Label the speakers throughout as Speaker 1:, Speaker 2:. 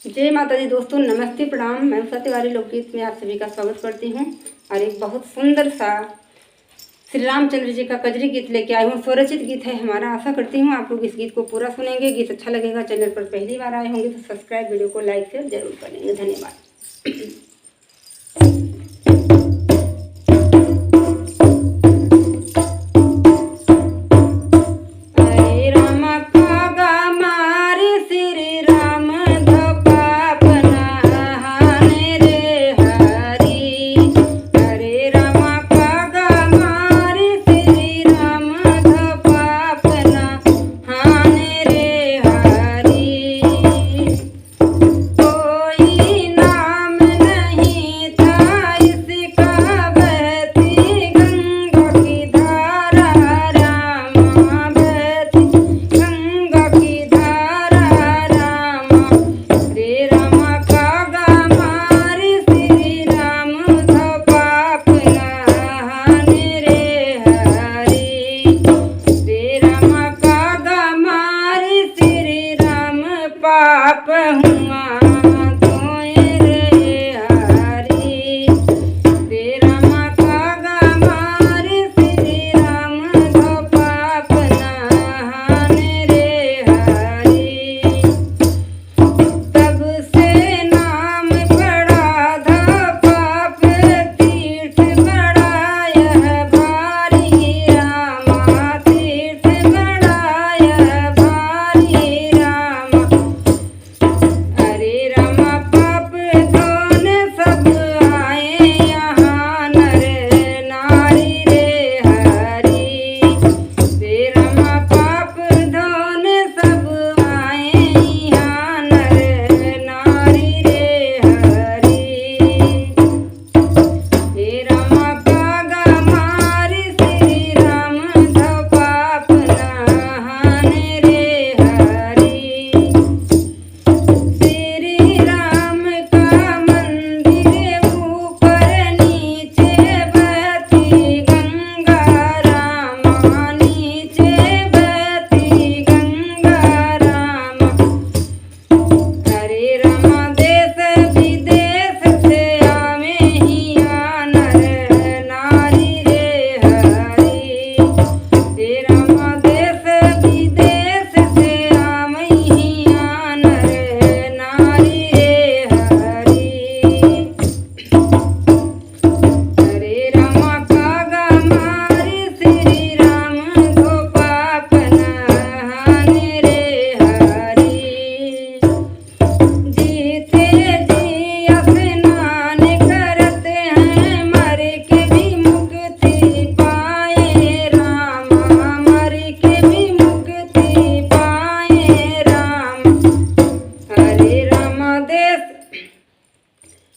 Speaker 1: जय माता दी दोस्तों, नमस्ते प्रणाम। मैं उषा तिवारी लोकगीत में आप सभी का स्वागत करती हूँ और एक बहुत सुंदर सा श्री रामचंद्र जी का कजरी गीत लेके आई हूँ। स्वरचित गीत है हमारा। आशा करती हूँ आप लोग इस गीत को पूरा सुनेंगे। गीत अच्छा लगेगा, चैनल पर पहली बार आए होंगे तो सब्सक्राइब, वीडियो को लाइक शेयर जरूर करेंगे। धन्यवाद। पाप हुआ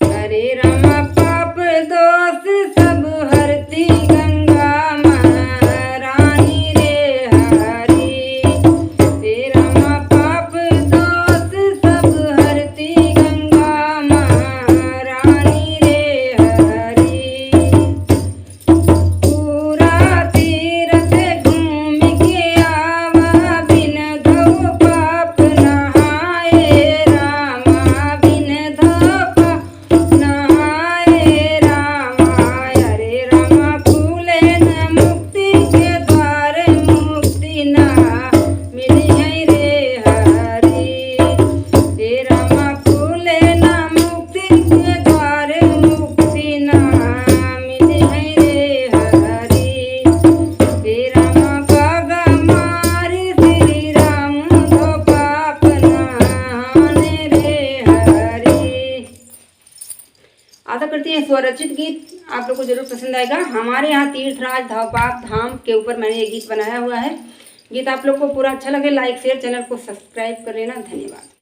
Speaker 1: हरे रामा पाप दोष सब हरती गंगा महारानी रे हरी। हे रामा पाप दोष सब हरती गंगा महारानी रे हरी। पूरा तीरथ घूम के आवा बिन धो पाप नहाए रामा बिन धो आशा करती है स्वरचित गीत आप लोग को जरूर पसंद आएगा। हमारे यहाँ तीर्थराज पाप धाम के ऊपर मैंने ये गीत बनाया हुआ है। गीत आप लोग को पूरा अच्छा लगे, लाइक शेयर, चैनल को सब्सक्राइब कर लेना। धन्यवाद।